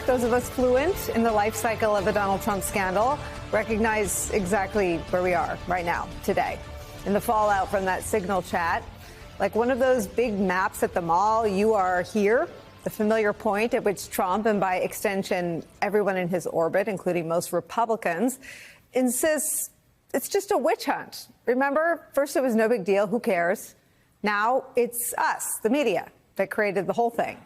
those of us fluent in the life cycle of the Donald Trump scandal recognize exactly where we are right now, today, in the fallout from that Signal chat. Like one of those big maps at the mall, you are here, the familiar point at which Trump, and by extension, everyone in his orbit, including most Republicans, insists it's just a witch hunt. Remember, first it was no big deal, who cares? Now it's us, the media, that created the whole thing.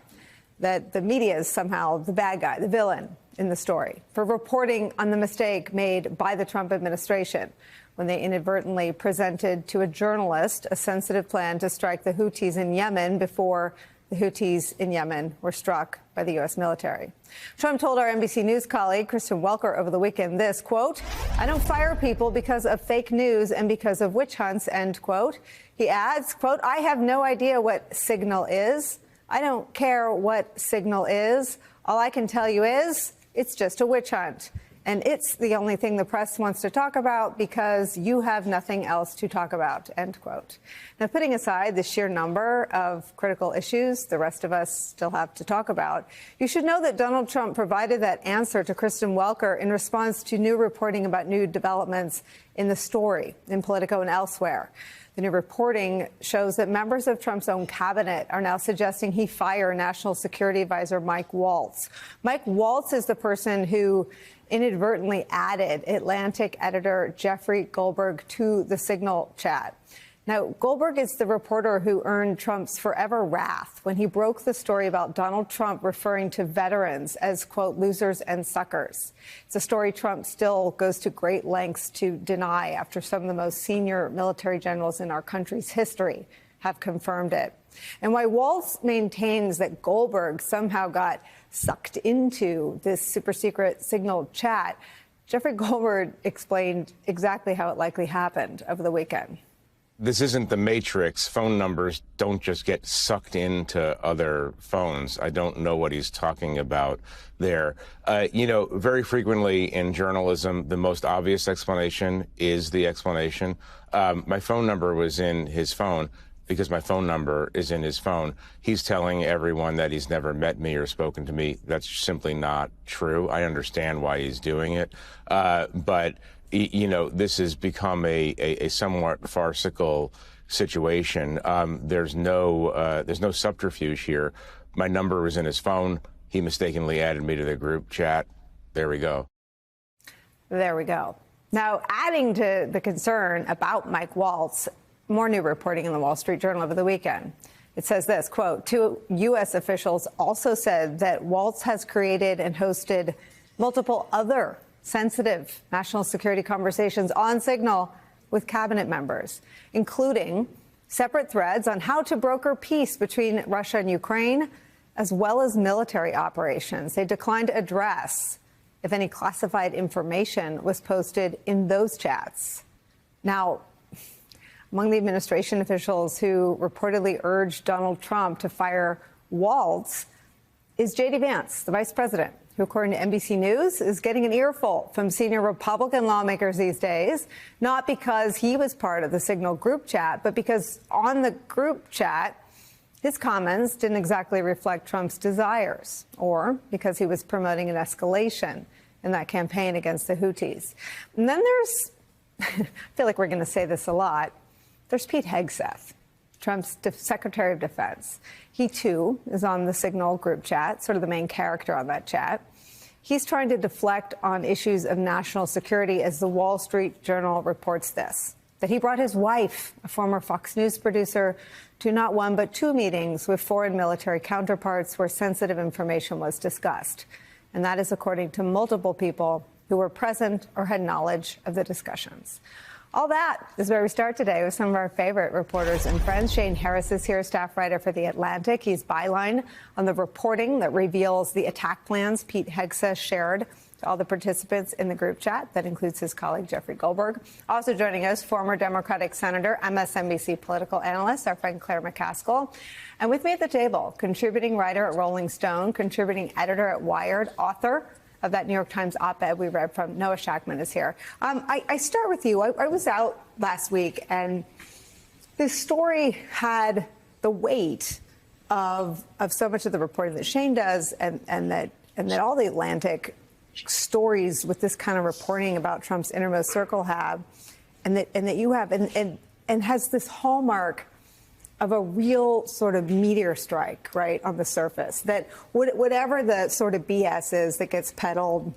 That the media is somehow the bad guy, the villain in the story, for reporting on the mistake made by the Trump administration when they inadvertently presented to a journalist a sensitive plan to strike the Houthis in Yemen before the Houthis in Yemen were struck by the U.S. military. Trump told our NBC News colleague, Kristen Welker, over the weekend this, quote, "I don't fire people because of fake news and because of witch hunts," end quote. He adds, quote, "I have no idea what Signal is. I don't care what Signal is. All I can tell you is it's just a witch hunt. And it's the only thing the press wants to talk about because you have nothing else to talk about," end quote. Now, putting aside the sheer number of critical issues the rest of us still have to talk about, you should know that Donald Trump provided that answer to Kristen Welker in response to new reporting about new developments in the story, in Politico and elsewhere. The new reporting shows that members of Trump's own cabinet are now suggesting he fire National Security Advisor Mike Waltz. Mike Waltz is the person who inadvertently added Atlantic editor Jeffrey Goldberg to the Signal chat. Now, Goldberg is the reporter who earned Trump's forever wrath when he broke the story about Donald Trump referring to veterans as, quote, losers and suckers. It's a story Trump still goes to great lengths to deny after some of the most senior military generals in our country's history have confirmed it. And why Waltz maintains that Goldberg somehow got sucked into this super secret Signal chat, Jeffrey Goldberg explained exactly how it likely happened over the weekend. This isn't the Matrix. Phone numbers don't just get sucked into other phones. I don't know what he's talking about there. Very frequently in journalism, the most obvious explanation is the explanation. My phone number was in his phone because my phone number is in his phone. He's telling everyone that he's never met me or spoken to me. That's simply not true. I understand why he's doing it. But this has become a somewhat farcical situation. There's no subterfuge here. My number was in his phone. He mistakenly added me to the group chat. There we go. There we go. Now, adding to the concern about Mike Waltz, more new reporting in the Wall Street Journal over the weekend. It says this, quote, two U.S. officials also said that Waltz has created and hosted multiple other sensitive national security conversations on Signal with cabinet members, including separate threads on how to broker peace between Russia and Ukraine, as well as military operations. They declined to address if any classified information was posted in those chats. Now, among the administration officials who reportedly urged Donald Trump to fire Waltz is J.D. Vance, the vice president, who, according to NBC News, is getting an earful from senior Republican lawmakers these days, not because he was part of the Signal group chat, but because on the group chat, his comments didn't exactly reflect Trump's desires, or because he was promoting an escalation in that campaign against the Houthis. And then there's, I feel like we're going to say this a lot, there's Pete Hegseth, Trump's Secretary of Defense. He, too, is on the Signal group chat, sort of the main character on that chat. He's trying to deflect on issues of national security as the Wall Street Journal reports this, that he brought his wife, a former Fox News producer, to not one but two meetings with foreign military counterparts where sensitive information was discussed. And that is according to multiple people who were present or had knowledge of the discussions. All that is where we start today with some of our favorite reporters and friends. Shane Harris is here, staff writer for The Atlantic. He's byline on the reporting that reveals the attack plans Pete Hegseth shared to all the participants in the group chat. That includes his colleague, Jeffrey Goldberg. Also joining us, former Democratic Senator, MSNBC political analyst, our friend Claire McCaskill. And with me at the table, contributing writer at Rolling Stone, contributing editor at Wired, author of that New York Times op-ed we read from, Noah Shachtman is here. I start with you. I was out last week, and this story had the weight of so much of the reporting that Shane does and that that all the Atlantic stories with this kind of reporting about Trump's innermost circle have, and that you have, and has this hallmark of a real sort of meteor strike, right, on the surface, that whatever the sort of BS is that gets peddled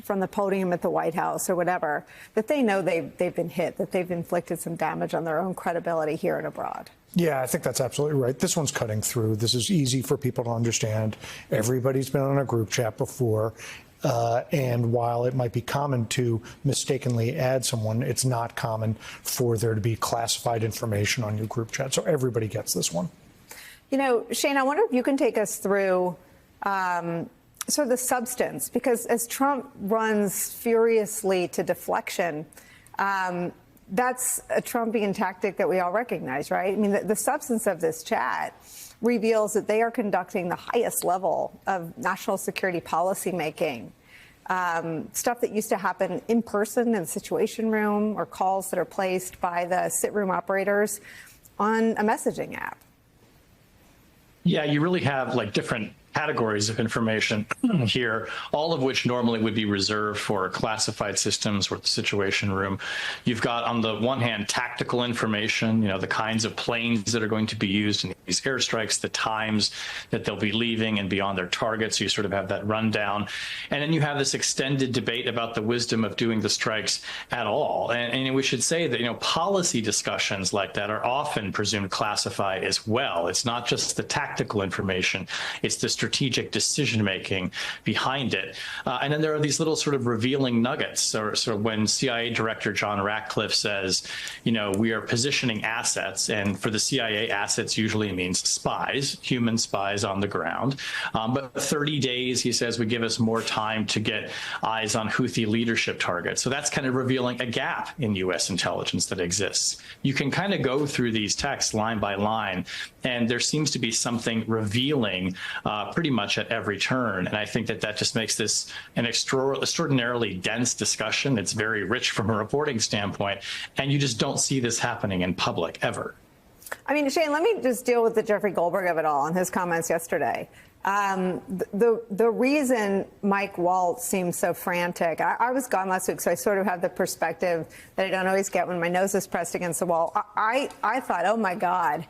from the podium at the White House or whatever, that they know they've been hit, that they've inflicted some damage on their own credibility here and abroad. Yeah, I think that's absolutely right. This one's cutting through. This is easy for people to understand. Everybody's been on a group chat before. And while it might be common to mistakenly add someone, it's not common for there to be classified information on your group chat. So everybody gets this one. You know, Shane, I wonder if you can take us through sort of the substance, because as Trump runs furiously to deflection, that's a Trumpian tactic that we all recognize, right? I mean, the substance of this chat reveals that they are conducting the highest level of national security policymaking, stuff that used to happen in person in the Situation Room, or calls that are placed by the sit room operators on a messaging app. Yeah, you really have like different categories of information here, all of which normally would be reserved for classified systems or the Situation Room. You've got, on the one hand, tactical information, you know, the kinds of planes that are going to be used in these airstrikes, the times that they'll be leaving and beyond their targets. So you sort of have that rundown. And then you have this extended debate about the wisdom of doing the strikes at all. And we should say that, you know, policy discussions like that are often presumed classified as well. It's not just the tactical information, it's the strategic decision-making behind it. And then there are these little sort of revealing nuggets, or sort of when CIA Director John Ratcliffe says, you know, we are positioning assets, and for the CIA, assets usually means spies, human spies on the ground. But 30 days, he says, would give us more time to get eyes on Houthi leadership targets. So that's kind of revealing a gap in U.S. intelligence that exists. You can kind of go through these texts line by line, and there seems to be something revealing pretty much at every turn. And I think that that just makes this an extraordinarily dense discussion. It's very rich from a reporting standpoint, and you just don't see this happening in public ever. I mean, Shane, let me just deal with the Jeffrey Goldberg of it all and his comments yesterday. The reason Mike Waltz seems so frantic, I was gone last week, so I sort of have the perspective that I don't always get when my nose is pressed against the wall. I thought, oh my God,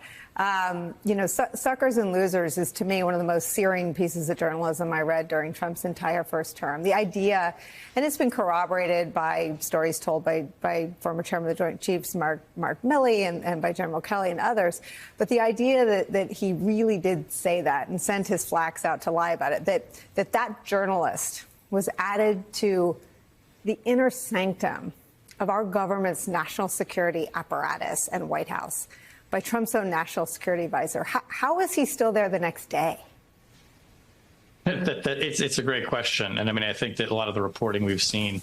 you know, Suckers and Losers is, to me, one of the most searing pieces of journalism I read during Trump's entire first term. The idea, and it's been corroborated by stories told by former chairman of the Joint Chiefs, Mark Milley, and by General Kelly and others, but the idea that he really did say that and sent his flacks out to lie about it, that journalist was added to the inner sanctum of our government's national security apparatus and White House by Trump's own national security advisor. How is he still there the next day? It's a great question. And I mean, I think that a lot of the reporting we've seen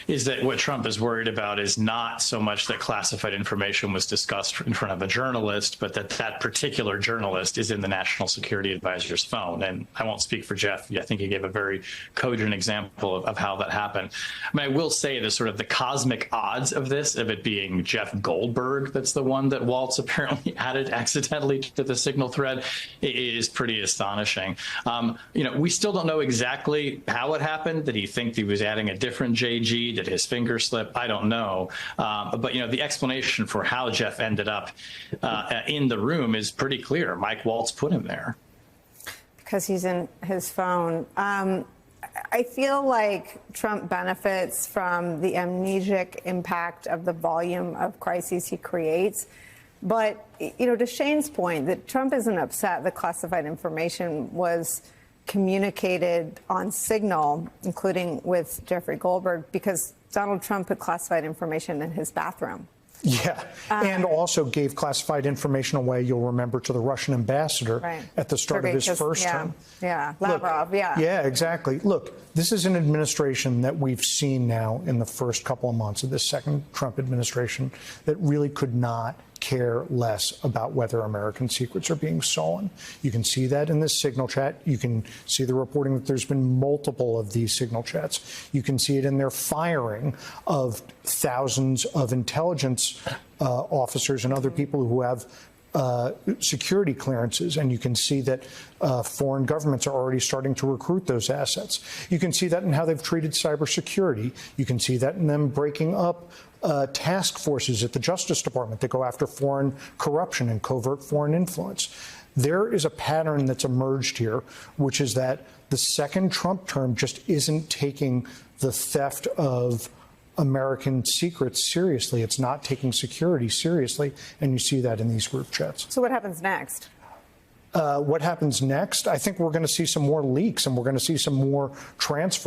is that what Trump is worried about is not so much that classified information was discussed in front of a journalist, but that particular journalist is in the National Security Advisor's phone. And I won't speak for Jeff. I think he gave a very cogent example of how that happened. I mean, I will say the sort of the cosmic odds of this, of it being Jeff Goldberg that's the one that Waltz apparently added accidentally to the signal thread, is pretty astonishing. You know, we still don't know exactly how it happened. Did he think he was adding a different JG? Did his finger slip? I don't know. But, you know, the explanation for how Jeff ended up in the room is pretty clear. Mike Waltz put him there. Because he's in his phone. I feel like Trump benefits from the amnesic impact of the volume of crises he creates. But, you know, to Shane's point, that Trump isn't upset that classified information was communicated on Signal, including with Jeffrey Goldberg, because Donald Trump put classified information in his bathroom. Yeah, and also gave classified information away, you'll remember, to the Russian ambassador at the start of his first term. Yeah, Lavrov, Yeah, exactly. Look, this is an administration that we've seen now in the first couple of months of this second Trump administration that really could not care less about whether American secrets are being stolen. You can see that in this Signal chat. You can see the reporting that there's been multiple of these Signal chats. You can see it in their firing of thousands of intelligence officers and other people who have security clearances, and you can see that foreign governments are already starting to recruit those assets. You can see that in how they've treated cybersecurity. You can see that in them breaking up task forces at the Justice Department that go after foreign corruption and covert foreign influence. There is a pattern that's emerged here, which is that the second Trump term just isn't taking the theft of American secrets seriously. It's not taking security seriously, and you see that in these group chats. So what happens next? What happens next? I think we're going to see some more leaks, and we're going to see some more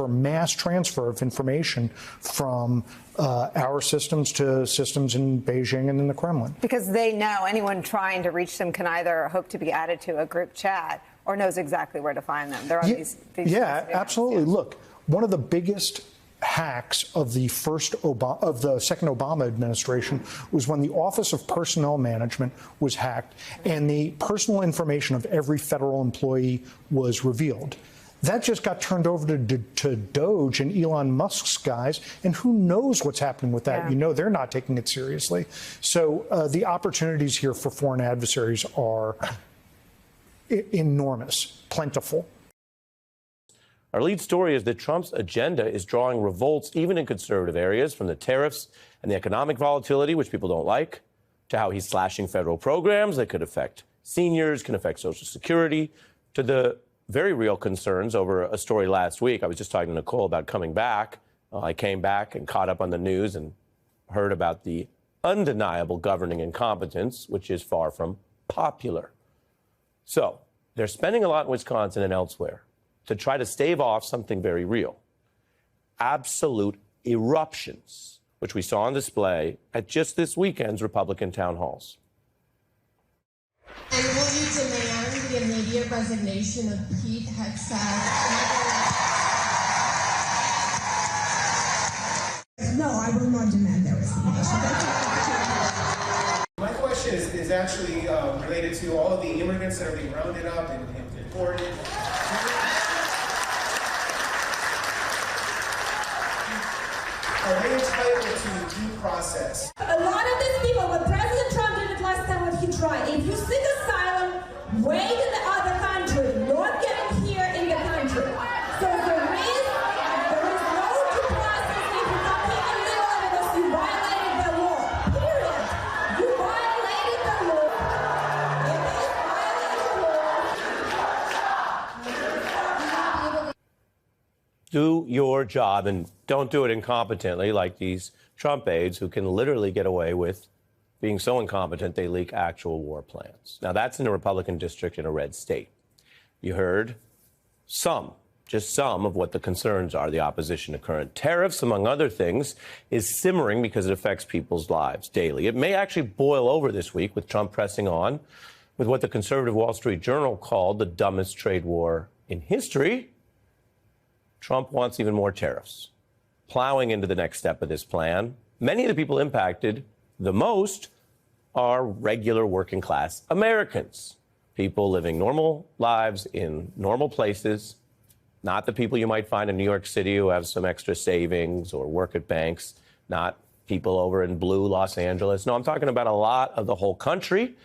mass transfer of information from our systems to systems in Beijing and in the Kremlin. Because they know anyone trying to reach them can either hope to be added to a group chat or knows exactly where to find them. They're on these yeah, absolutely. Yeah. Look, one of the biggest hacks of the second Obama administration was when the Office of Personnel Management was hacked and the personal information of every federal employee was revealed. That just got turned over to Doge and Elon Musk's guys, and who knows what's happening with that? Yeah. You know they're not taking it seriously. So the opportunities here for foreign adversaries are enormous, plentiful. Our lead story is that Trump's agenda is drawing revolts even in conservative areas, from the tariffs and the economic volatility, which people don't like, to how he's slashing federal programs that could affect seniors, can affect Social Security, to the very real concerns over a story last week. I was just talking to Nicole about coming back. I came back and caught up on the news and heard about the undeniable governing incompetence, which is far from popular. So they're spending a lot in Wisconsin and elsewhere to try to stave off something very real. Absolute eruptions, which we saw on display at just this weekend's Republican town halls. And will you demand the immediate resignation of Pete Hegseth? No, I will not demand their resignation. My question is actually related to all of the immigrants that are being rounded up and deported. Are they entitled to due process? A lot of these people, what President Trump did it last time when he tried, if you seek asylum, wait in the other country, not getting here in the country. So there is no due process if you come here illegally because you violated the law. Period. You violated the law. It is violating the law. Do your job and don't do it incompetently like these Trump aides who can literally get away with being so incompetent they leak actual war plans. Now, that's in a Republican district in a red state. You heard just some of what the concerns are. The opposition to current tariffs, among other things, is simmering because it affects people's lives daily. It may actually boil over this week with Trump pressing on with what the conservative Wall Street Journal called the dumbest trade war in history. Trump wants even more tariffs, plowing into the next step of this plan. Many of the people impacted the most are regular working class Americans, people living normal lives in normal places, not the people you might find in New York City who have some extra savings or work at banks, not people over in blue Los Angeles. No, I'm talking about a lot of the whole country.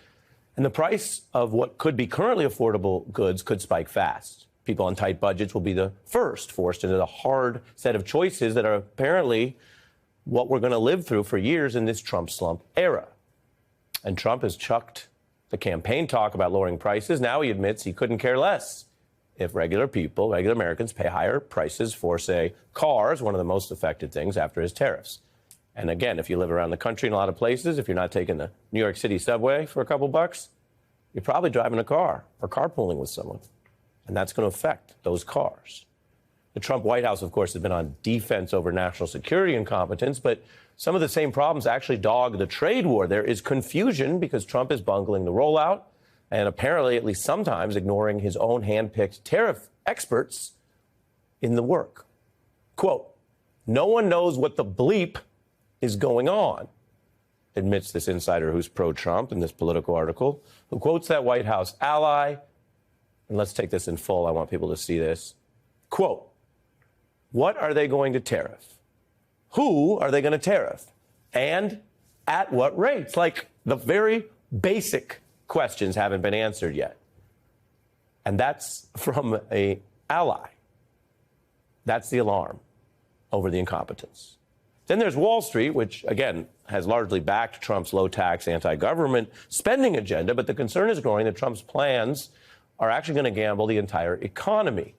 And the price of what could be currently affordable goods could spike fast. People on tight budgets will be the first forced into the hard set of choices that are apparently what we're going to live through for years in this Trump slump era. And Trump has chucked the campaign talk about lowering prices. Now he admits he couldn't care less if regular people, regular Americans, pay higher prices for, say, cars, one of the most affected things after his tariffs. And again, if you live around the country in a lot of places, if you're not taking the New York City subway for a couple bucks, you're probably driving a car or carpooling with someone. And that's going to affect those cars. The Trump White House, of course, has been on defense over national security incompetence, but some of the same problems actually dog the trade war. There is confusion because Trump is bungling the rollout and apparently, at least sometimes, ignoring his own hand-picked tariff experts in the work. Quote, "No one knows what the bleep is going on," admits this insider who's pro-Trump in this Politico article, who quotes that White House ally. And let's take this in full. I want people to see this. Quote, "What are they going to tariff? Who are they going to tariff? And at what rates?" Like the very basic questions haven't been answered yet. And that's from an ally. That's the alarm over the incompetence. Then there's Wall Street, which, again, has largely backed Trump's low-tax, anti-government spending agenda, but the concern is growing that Trump's plans are actually going to gamble the entire economy.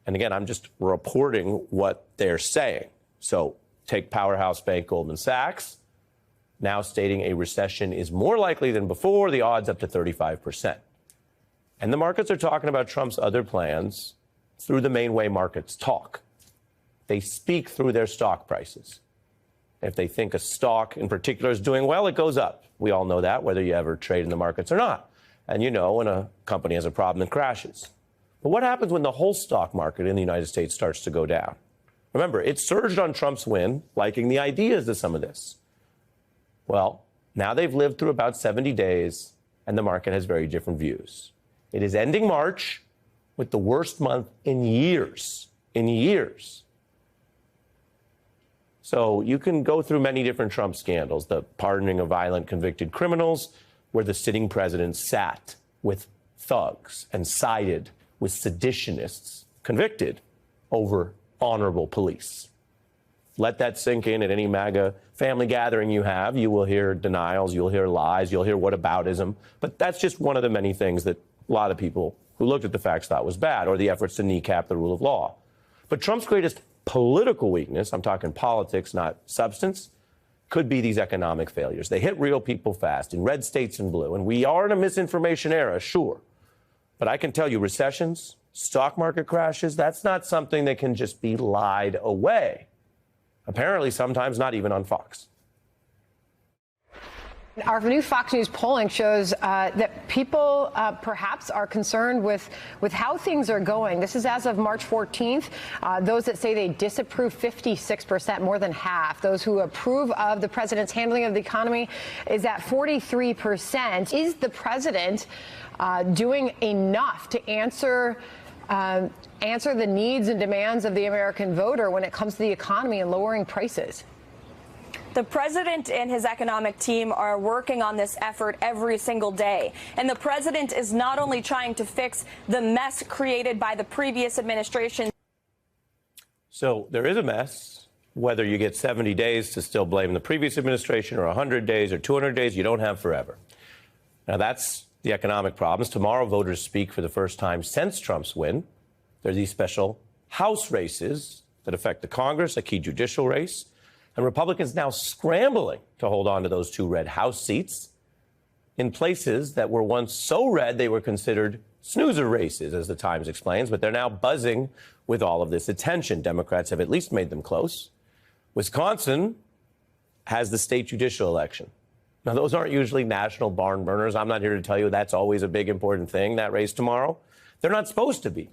And again, I'm just reporting what they're saying. So take powerhouse bank Goldman Sachs, now stating a recession is more likely than before, the odds up to 35%. And the markets are talking about Trump's other plans through the main way markets talk. They speak through their stock prices. If they think a stock in particular is doing well, it goes up. We all know that, whether you ever trade in the markets or not. And you know when a company has a problem, it crashes. But what happens when the whole stock market in the United States starts to go down? Remember, it surged on Trump's win, liking the ideas of some of this. Well, now they've lived through about 70 days, and the market has very different views. It is ending March with the worst month in years. In years. So you can go through many different Trump scandals, the pardoning of violent convicted criminals, where the sitting president sat with thugs and sided with seditionists convicted over honorable police. Let that sink in at any MAGA family gathering you have. You will hear denials, you'll hear lies, you'll hear whataboutism. But that's just one of the many things that a lot of people who looked at the facts thought was bad, or the efforts to kneecap the rule of law. But Trump's greatest political weakness, I'm talking politics, not substance, could be these economic failures. They hit real people fast in red states and blue. And we are in a misinformation era, sure. But I can tell you recessions, stock market crashes, that's not something that can just be lied away. Apparently, sometimes not even on Fox. Our new Fox News polling shows that people perhaps are concerned with how things are going. This is as of March 14th. Those that say they disapprove, 56%, more than half. Those who approve of the president's handling of the economy is at 43%. Is the president doing enough to answer the needs and demands of the American voter when it comes to the economy and lowering prices? The president and his economic team are working on this effort every single day. And the president is not only trying to fix the mess created by the previous administration. So there is a mess. Whether you get 70 days to still blame the previous administration, or 100 days or 200 days, you don't have forever. Now, that's the economic problems. Tomorrow, voters speak for the first time since Trump's win. There are these special House races that affect the Congress, a key judicial race. And Republicans now scrambling to hold on to those two red House seats in places that were once so red they were considered snoozer races, as the Times explains, but they're now buzzing with all of this attention. Democrats have at least made them close. Wisconsin has the state judicial election. Now, those aren't usually national barn burners. I'm not here to tell you that's always a big, important thing, that race tomorrow. They're not supposed to be.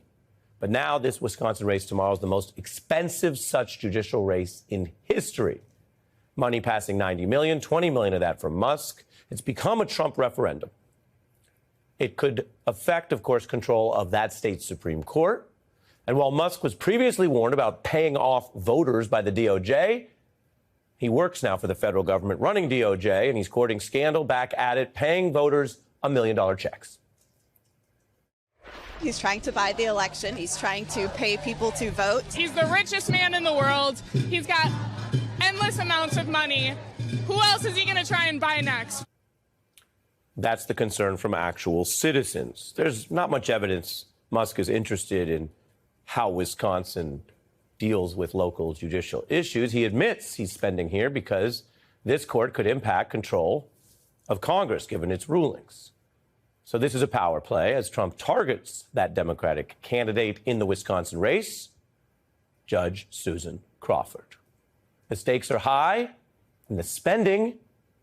But now this Wisconsin race tomorrow is the most expensive such judicial race in history. Money passing $90 million, $20 million of that from Musk. It's become a Trump referendum. It could affect, of course, control of that state's Supreme Court. And while Musk was previously warned about paying off voters by the DOJ, he works now for the federal government running DOJ, and he's courting scandal back at it, paying voters $1 million checks. He's trying to buy the election. He's trying to pay people to vote. He's the richest man in the world. He's got endless amounts of money. Who else is he going to try and buy next? That's the concern from actual citizens. There's not much evidence Musk is interested in how Wisconsin deals with local judicial issues. He admits he's spending here because this court could impact control of Congress, given its rulings. So this is a power play as Trump targets that Democratic candidate in the Wisconsin race, Judge Susan Crawford. The stakes are high, and the spending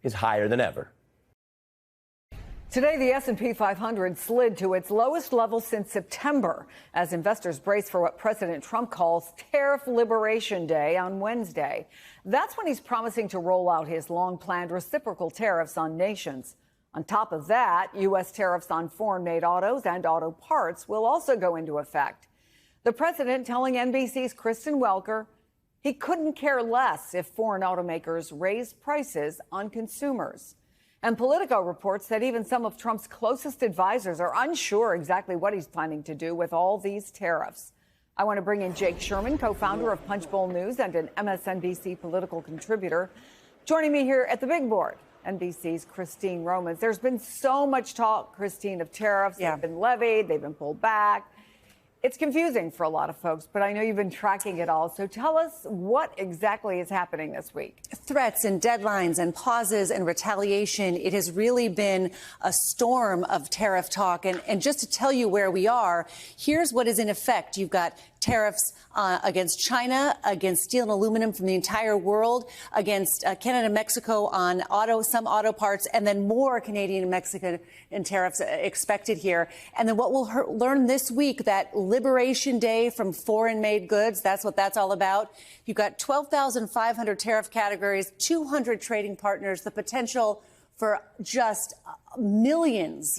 is higher than ever. Today, the S&P 500 slid to its lowest level since September as investors brace for what President Trump calls Tariff Liberation Day on Wednesday. That's when he's promising to roll out his long-planned reciprocal tariffs on nations. On top of that, U.S. tariffs on foreign-made autos and auto parts will also go into effect. The president telling NBC's Kristen Welker he couldn't care less if foreign automakers raise prices on consumers. And Politico reports that even some of Trump's closest advisors are unsure exactly what he's planning to do with all these tariffs. I want to bring in Jake Sherman, co-founder of Punchbowl News and an MSNBC political contributor. Joining me here at the big board, NBC's Christine Romans. There's been so much talk, Christine, of tariffs. They've been levied, they've been pulled back. It's confusing for a lot of folks, but I know you've been tracking it all. So tell us what exactly is happening this week. Threats and deadlines and pauses and retaliation. It has really been a storm of tariff talk. And just to tell you where we are, here's what is in effect. You've got tariffs against China, against steel and aluminum from the entire world, against Canada and Mexico on some auto parts, and then more Canadian and Mexican tariffs expected here. And then what we'll learn this week, that Liberation Day from foreign-made goods, that's what that's all about. You've got 12,500 tariff categories, 200 trading partners, the potential for just millions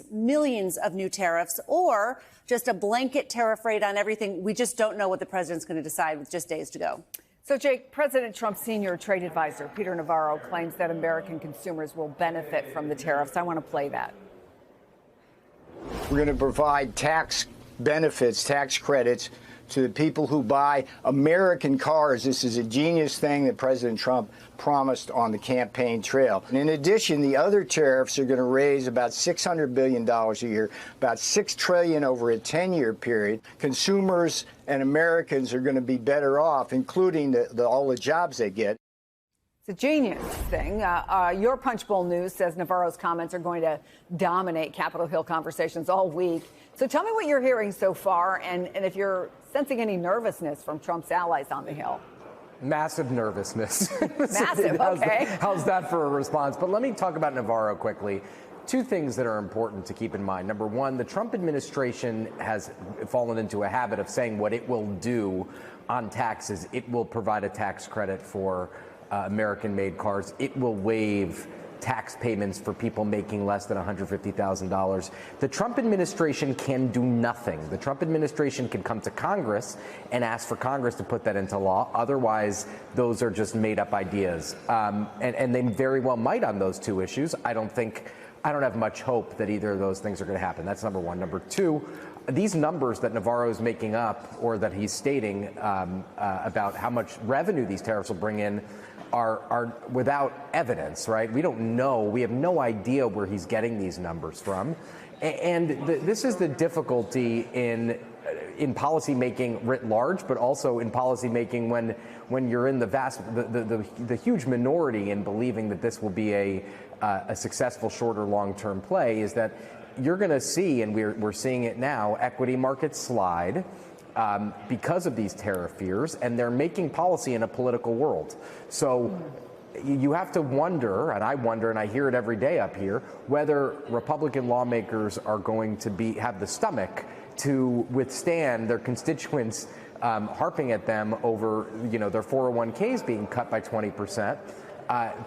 of new tariffs, or just a blanket tariff rate on everything. We just don't know what the president's going to decide with just days to go. So, Jake, President Trump's senior trade advisor, Peter Navarro, claims that American consumers will benefit from the tariffs. I want to play that. We're going to provide tax benefits, tax credits to the people who buy American cars. This is a genius thing that President Trump promised on the campaign trail. And in addition, the other tariffs are going to raise about $600 billion a year, about $6 trillion over a 10-year period. Consumers and Americans are going to be better off, including all the jobs they get. It's a genius thing. Your Punchbowl News says Navarro's comments are going to dominate Capitol Hill conversations all week. So tell me what you're hearing so far, and if you're sensing any nervousness from Trump's allies on the Hill. Massive nervousness. Massive, okay. How's that for a response? But let me talk about Navarro quickly. Two things that are important to keep in mind. Number one, the Trump administration has fallen into a habit of saying what it will do on taxes. It will provide a tax credit for American-made cars. It will waive tax payments for people making less than $150,000. The Trump administration can do nothing. The Trump administration can come to Congress and ask for Congress to put that into law. Otherwise, those are just made-up ideas. And they very well might on those two issues. I don't have much hope that either of those things are going to happen. That's number one. Number two, these numbers that Navarro is making up, or that he's stating about how much revenue these tariffs will bring in, are without evidence, right? We don't know. We have no idea where he's getting these numbers from. And this is the difficulty in policy making writ large, but also in policy making when you're in the huge minority in believing that this will be a successful short or long-term play, is that you're going to see, and we're seeing it now, equity markets slide because of these tariff fears, and they're making policy in a political world. So you have to wonder, and I wonder, and I hear it every day up here, whether Republican lawmakers are going to have the stomach to withstand their constituents harping at them over, their 401ks being cut by 20%.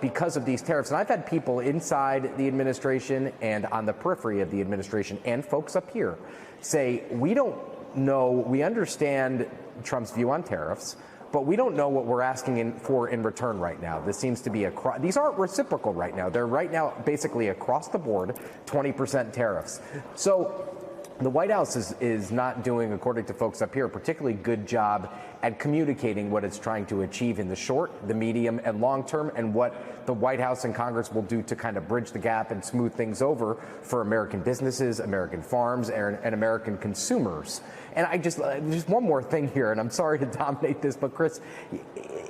Because of these tariffs. And I've had people inside the administration and on the periphery of the administration and folks up here say, we don't know, we understand Trump's view on tariffs, but we don't know what we're asking for in return right now. This seems to be these aren't reciprocal right now. They're right now basically across the board 20% tariffs. So the White House is not doing, according to folks up here, a particularly good job at communicating what it's trying to achieve in the short, the medium, and long term, and what the White House and Congress will do to kind of bridge the gap and smooth things over for American businesses, American farms, and American consumers. And I just one more thing here, and I'm sorry to dominate this, but Chris,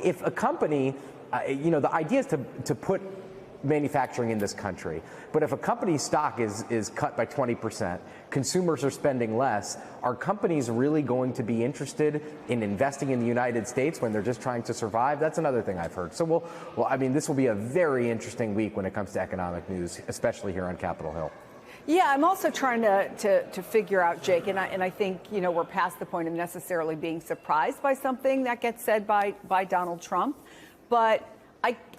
if a company, the idea is to put manufacturing in this country. But if a company's stock is cut by 20%, consumers are spending less, are companies really going to be interested in investing in the United States when they're just trying to survive? That's another thing I've heard. So this will be a very interesting week when it comes to economic news, especially here on Capitol Hill. Yeah, I'm also trying to figure out, Jake, and I think, we're past the point of necessarily being surprised by something that gets said by Donald Trump. But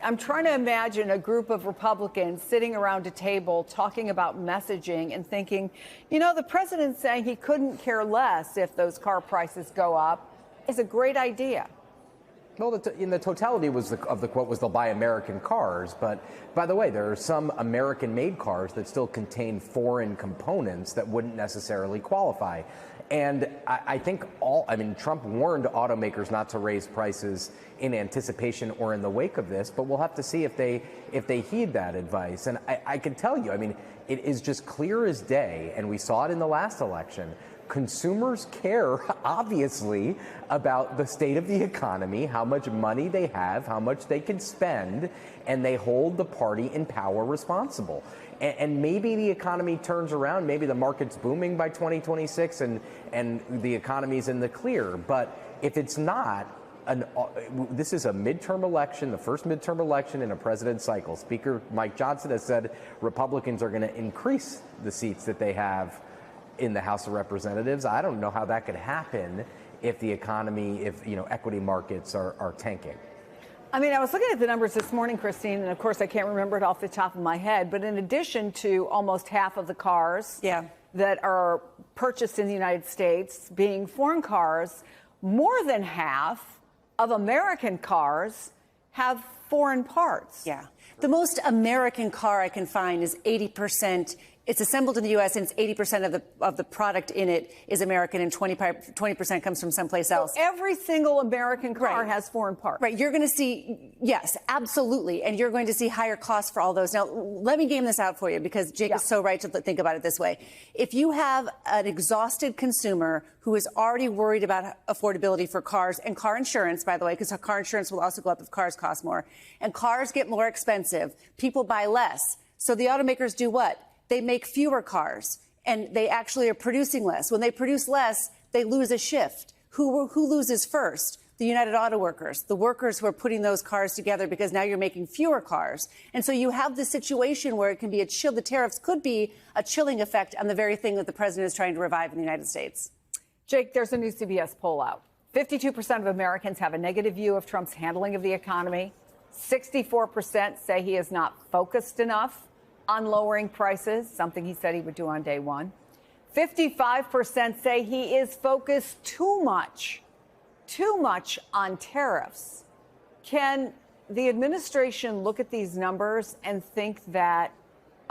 I'm trying to imagine a group of Republicans sitting around a table talking about messaging and thinking, the president saying he couldn't care less if those car prices go up is a great idea. Well, in the totality of the quote was they'll buy American cars. But by the way, there are some American-made cars that still contain foreign components that wouldn't necessarily qualify. And I think Trump warned automakers not to raise prices in anticipation or in the wake of this, but we'll have to see if they heed that advice. And I can tell you, it is just clear as day, and we saw it in the last election. Consumers care, obviously, about the state of the economy, how much money they have, how much they can spend, and they hold the party in power responsible. And maybe the economy turns around, maybe the market's booming by 2026 and the economy's in the clear. But if it's not, this is a midterm election, the first midterm election in a president's cycle. Speaker Mike Johnson has said Republicans are going to increase the seats that they have in the House of Representatives. I don't know how that could happen if the economy, if equity markets are tanking. I was looking at the numbers this morning, Christine, and of course I can't remember it off the top of my head, but in addition to almost half of the cars that are purchased in the United States being foreign cars, more than half of American cars have foreign parts. Yeah. The most American car I can find is 80%. It's assembled in the U.S. and it's 80% of the product in it is American and 20% comes from someplace else. So every single American car has foreign parts. Right. You're going to see, yes, absolutely. And you're going to see higher costs for all those. Now, let me game this out for you because Jake is so right to think about it this way. If you have an exhausted consumer who is already worried about affordability for cars and car insurance, by the way, because car insurance will also go up if cars cost more, and cars get more expensive, people buy less. So the automakers do what? They make fewer cars, and they actually are producing less. When they produce less, they lose a shift. Who loses first? The United Auto Workers, the workers who are putting those cars together because now you're making fewer cars. And so you have this situation where it can be a chill. The tariffs could be a chilling effect on the very thing that the president is trying to revive in the United States. Jake, there's a new CBS poll out. 52% of Americans have a negative view of Trump's handling of the economy. 64% say he is not focused enough on lowering prices, something he said he would do on day one. 55% say he is focused too much on tariffs. Can the administration look at these numbers and think that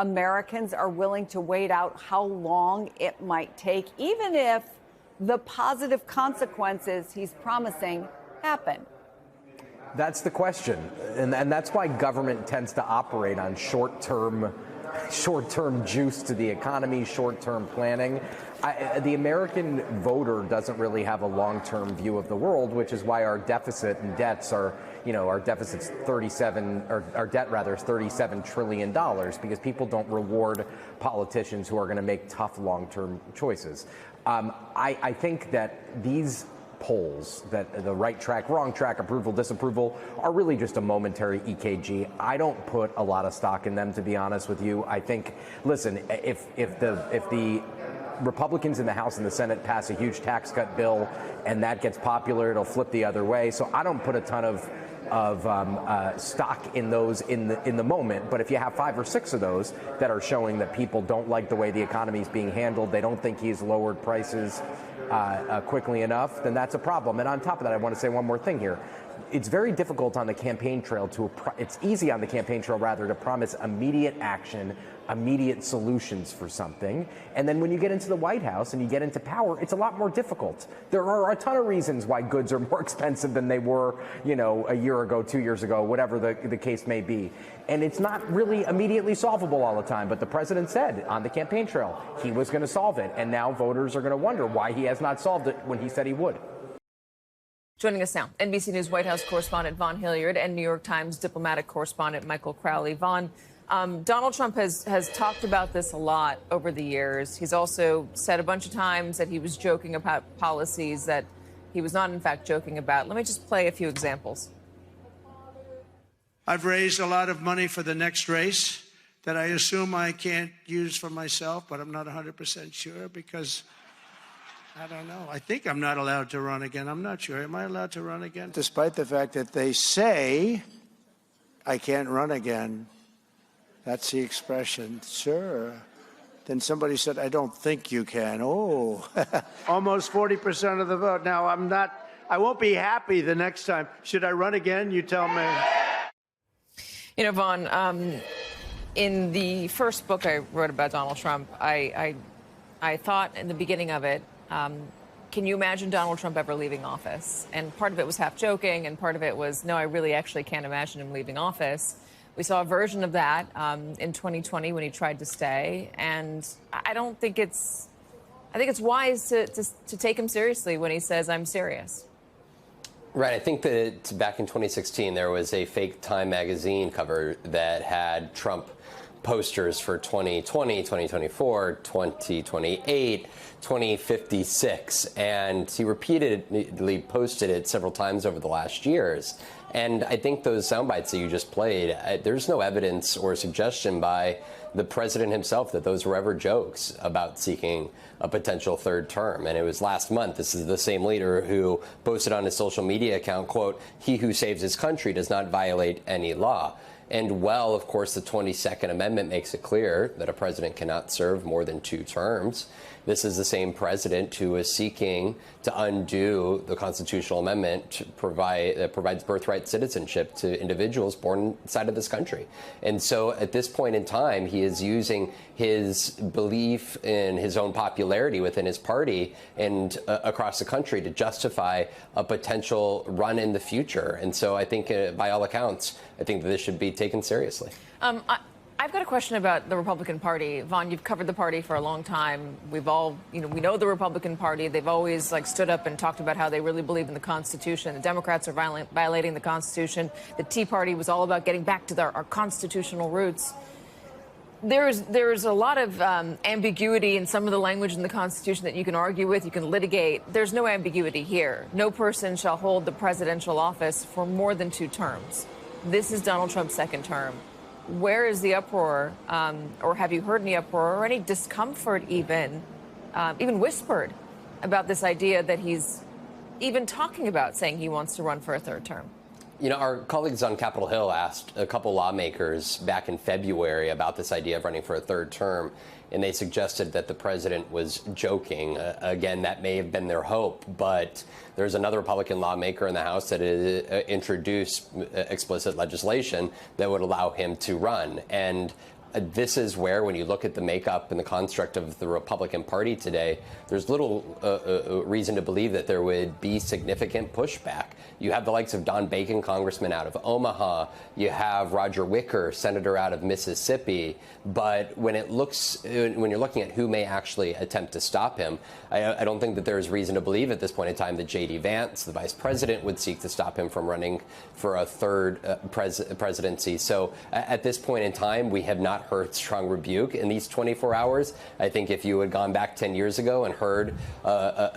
Americans are willing to wait out how long it might take, even if the positive consequences he's promising happen? That's the question. And that's why government tends to operate on short-term juice to the economy, short-term planning. The American voter doesn't really have a long-term view of the world, which is why our deficit and debts are, our deficit's our debt rather is $37 trillion, because people don't reward politicians who are going to make tough long-term choices. I think that these polls, that the right track, wrong track, approval, disapproval, are really just a momentary EKG. I don't put a lot of stock in them, to be honest with you. I think, listen, if the Republicans in the House and the Senate pass a huge tax cut bill and that gets popular, it'll flip the other way. So I don't put a ton of stock in those in the moment. But if you have 5 or 6 of those that are showing that people don't like the way the economy is being handled, they don't think he's lowered prices quickly enough, then that's a problem. And on top of that, I want to say one more thing here. It's very difficult on the campaign trail it's easy on the campaign trail, rather, to promise immediate action, immediate solutions for something. And then when you get into the White House and you get into power, it's a lot more difficult. There are a ton of reasons why goods are more expensive than they were, a year ago, 2 years ago, whatever the case may be. And it's not really immediately solvable all the time. But the president said on the campaign trail he was going to solve it. And now voters are going to wonder why he has not solved it when he said he would. Joining us now, NBC News White House correspondent Vaughn Hilliard and New York Times diplomatic correspondent Michael Crowley. Vaughn, Donald Trump has talked about this a lot over the years. He's also said a bunch of times that he was joking about policies that he was not, in fact, joking about. Let me just play a few examples. I've raised a lot of money for the next race that I assume I can't use for myself, but I'm not 100% sure because I don't know. I think I'm not allowed to run again. I'm not sure. Am I allowed to run again? Despite the fact that they say I can't run again. That's the expression. Sure. Then somebody said, I don't think you can. Oh, almost 40% of the vote. Now, I won't be happy the next time. Should I run again? You tell me. You know, Vaughn, in the first book I wrote about Donald Trump, I thought in the beginning of it, can you imagine Donald Trump ever leaving office? And part of it was half joking, and part of it was, no, I really actually can't imagine him leaving office. We saw a version of that in 2020 when he tried to stay, and I think it's wise to take him seriously when he says, I'm serious. Right. I think that back in 2016, there was a fake Time magazine cover that had Trump posters for 2020, 2024, 2028, 2056. And he repeatedly posted it several times over the last years. And I think those sound bites that you just played, there's no evidence or suggestion by the president himself that those were ever jokes about seeking a potential third term. And it was last month, this is the same leader who posted on his social media account, quote, "He who saves his country does not violate any law." And well, of course, the 22nd Amendment makes it clear that a president cannot serve more than 2 terms. This is the same president who is seeking to undo the constitutional amendment to that provides birthright citizenship to individuals born inside of this country. And so at this point in time, he is using his belief in his own popularity within his party and across the country to justify a potential run in the future. And so I think, by all accounts, I think that this should be taken seriously. I've got a question about the Republican Party. Vaughn, you've covered the party for a long time. We've all, we know the Republican Party. They've always stood up and talked about how they really believe in the Constitution. The Democrats are violating the Constitution. The Tea Party was all about getting back to our constitutional roots. There's a lot of ambiguity in some of the language in the Constitution that you can argue with, you can litigate. There's no ambiguity here. No person shall hold the presidential office for more than 2 terms. This is Donald Trump's 2nd term. Where is the uproar, or have you heard any uproar or any discomfort even whispered about this idea that he's even talking about saying he wants to run for a 3rd term? You know, our colleagues on Capitol Hill asked a couple lawmakers back in February about this idea of running for a 3rd term, and they suggested that the president was joking. Again, that may have been their hope, but there's another Republican lawmaker in the House that introduced explicit legislation that would allow him to run. And this is where, when you look at the makeup and the construct of the Republican Party today, there's little reason to believe that there would be significant pushback. You have the likes of Don Bacon, congressman out of Omaha. You have Roger Wicker, senator out of Mississippi. But when you're looking at who may actually attempt to stop him, I don't think that there is reason to believe at this point in time that J.D. Vance, the vice president, would seek to stop him from running for a 3rd presidency. So at this point in time, we have not heard strong rebuke in these 24 hours. I think if you had gone back 10 years ago and heard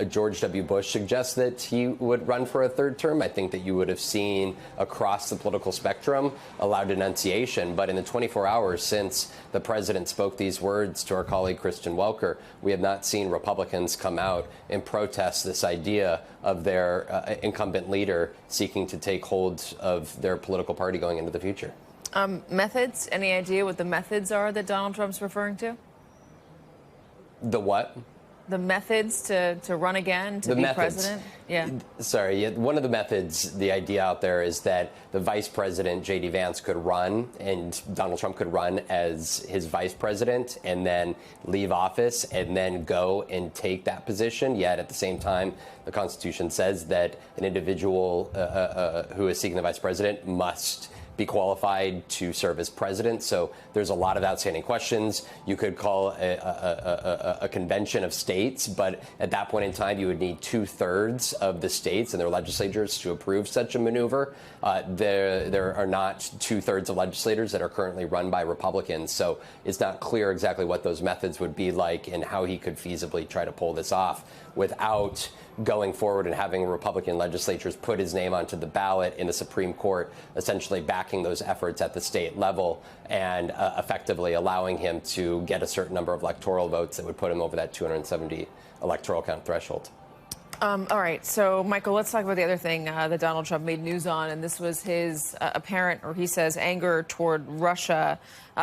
George W. Bush suggest that he would run for a 3rd term, I think that you would have seen across the political spectrum a loud denunciation. But in the 24 hours since the president spoke these words to our colleague Kristen Welker, we have not seen Republicans come out and protest this idea of their incumbent leader seeking to take hold of their political party going into the future. Methods? Any idea what the methods are that Donald Trump's referring to? The what? The methods to run again, to be president? Yeah. Sorry. One of the methods, the idea out there is that the vice president, J.D. Vance, could run and Donald Trump could run as his vice president and then leave office and then go and take that position. Yet at the same time, the Constitution says that an individual who is seeking the vice president must be qualified to serve as president. So there's a lot of outstanding questions. You could call a convention of states, but at that point in time, you would need 2/3 of the states and their legislatures to approve such a maneuver. There are not 2/3 of legislators that are currently run by Republicans. So it's not clear exactly what those methods would be like and how he could feasibly try to pull this off without going forward and having Republican legislatures put his name onto the ballot in the Supreme Court, essentially backing those efforts at the state level and effectively allowing him to get a certain number of electoral votes that would put him over that 270 electoral count threshold. All right. So, Michael, let's talk about the other thing that Donald Trump made news on. And this was his apparent, or he says, anger toward Russia.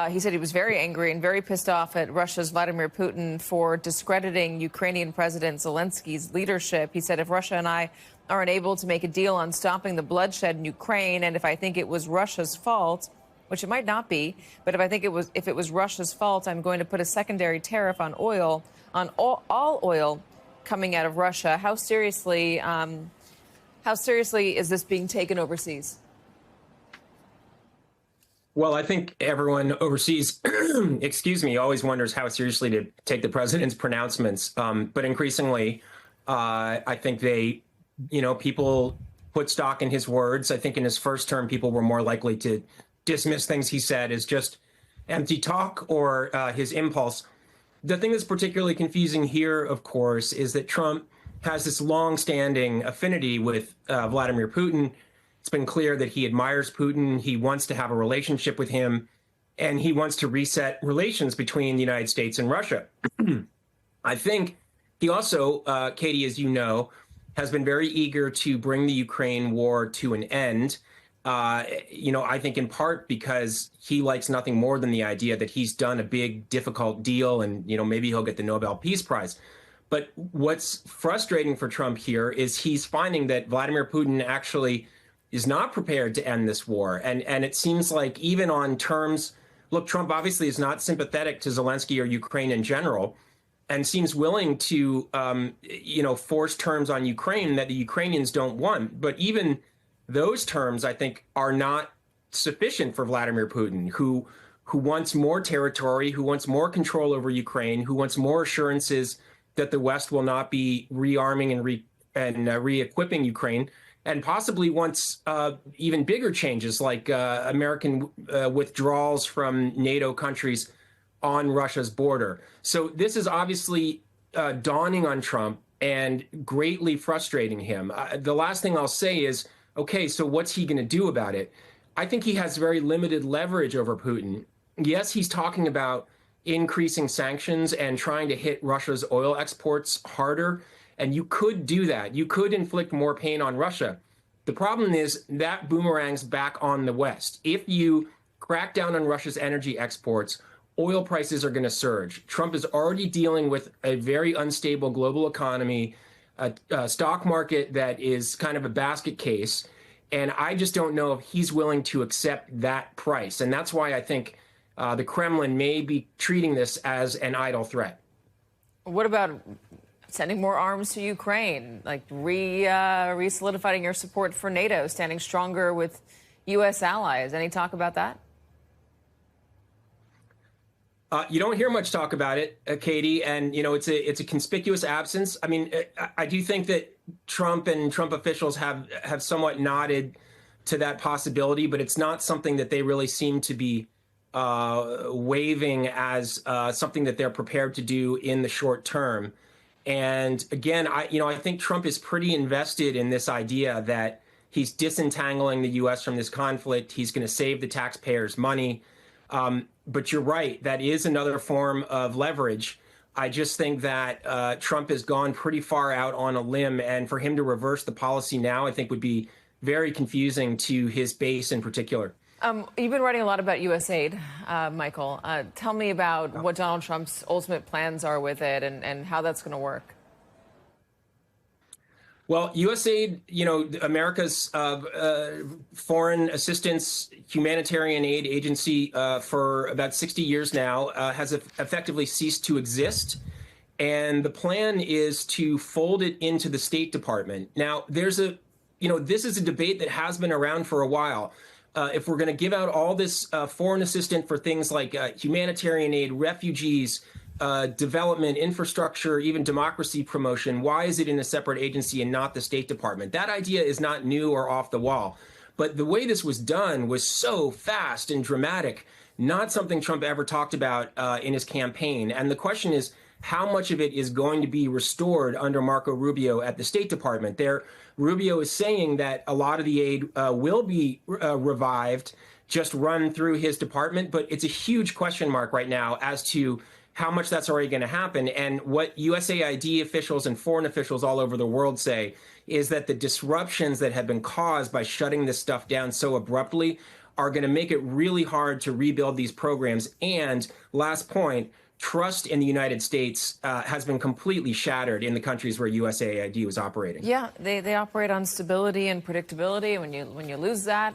He said he was very angry and very pissed off at Russia's Vladimir Putin for discrediting Ukrainian President Zelensky's leadership. He said, if Russia and I are unable to make a deal on stopping the bloodshed in Ukraine, and if I think it was Russia's fault, which it might not be, but if it was Russia's fault, I'm going to put a secondary tariff on oil, on all oil coming out of Russia. How seriously is this being taken overseas? Well, I think everyone overseas, excuse me, always wonders how seriously to take the president's pronouncements. But increasingly, I think people put stock in his words. I think in his first term, people were more likely to dismiss things he said as just empty talk or his impulse. The thing that's particularly confusing here, of course, is that Trump has this long-standing affinity with Vladimir Putin. It's been clear that he admires Putin. He wants to have a relationship with him, and he wants to reset relations between the United States and Russia. I think he also, Katie, as you know, has been very eager to bring the Ukraine war to an end. I think in part because he likes nothing more than the idea that he's done a big, difficult deal and, maybe he'll get the Nobel Peace Prize. But what's frustrating for Trump here is he's finding that Vladimir Putin actually is not prepared to end this war. And it seems like even on terms, look, Trump obviously is not sympathetic to Zelensky or Ukraine in general and seems willing to, force terms on Ukraine that the Ukrainians don't want. But even those terms, I think, are not sufficient for Vladimir Putin, who wants more territory, who wants more control over Ukraine, who wants more assurances that the West will not be rearming and re-equipping Ukraine, and possibly wants even bigger changes like American withdrawals from NATO countries on Russia's border. So this is obviously dawning on Trump and greatly frustrating him. The last thing I'll say is, okay, so what's he going to do about it? I think he has very limited leverage over Putin. Yes, he's talking about increasing sanctions and trying to hit Russia's oil exports harder. And you could do that. You could inflict more pain on Russia. The problem is that boomerangs back on the West. If you crack down on Russia's energy exports, oil prices are going to surge. Trump is already dealing with a very unstable global economy, a stock market that is kind of a basket case. And I just don't know if he's willing to accept that price. And that's why I think the Kremlin may be treating this as an idle threat. What about sending more arms to Ukraine, like re-solidifying your support for NATO, standing stronger with U.S. allies? Any talk about that? You don't hear much talk about it, Katie, and it's a conspicuous absence. I mean, I do think that Trump and Trump officials have somewhat nodded to that possibility, but it's not something that they really seem to be waving as something that they're prepared to do in the short term. And again, I think Trump is pretty invested in this idea that he's disentangling the U.S. from this conflict. He's going to save the taxpayers' money. But you're right, that is another form of leverage. I just think that Trump has gone pretty far out on a limb, and for him to reverse the policy now, I think would be very confusing to his base in particular. You've been writing a lot about USAID, Michael. Tell me about what Donald Trump's ultimate plans are with it and how that's going to work. Well, USAID, America's foreign assistance humanitarian aid agency for about 60 years now has effectively ceased to exist. And the plan is to fold it into the State Department. Now, this is a debate that has been around for a while. If we're going to give out all this foreign assistance for things like humanitarian aid, refugees, development, infrastructure, even democracy promotion, why is it in a separate agency and not the State Department? That idea is not new or off the wall. But the way this was done was so fast and dramatic, not something Trump ever talked about in his campaign. And the question is, how much of it is going to be restored under Marco Rubio at the State Department? Rubio is saying that a lot of the aid will be revived, just run through his department. But it's a huge question mark right now as to how much that's already going to happen. And what USAID officials and foreign officials all over the world say is that the disruptions that have been caused by shutting this stuff down so abruptly are going to make it really hard to rebuild these programs. And last point, trust in the United States has been completely shattered in the countries where USAID was operating. Yeah, they operate on stability and predictability. When you lose that,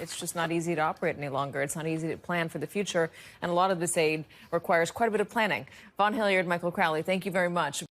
it's just not easy to operate any longer. It's not easy to plan for the future, and a lot of this aid requires quite a bit of planning. Von Hilliard, Michael Crowley, thank you very much.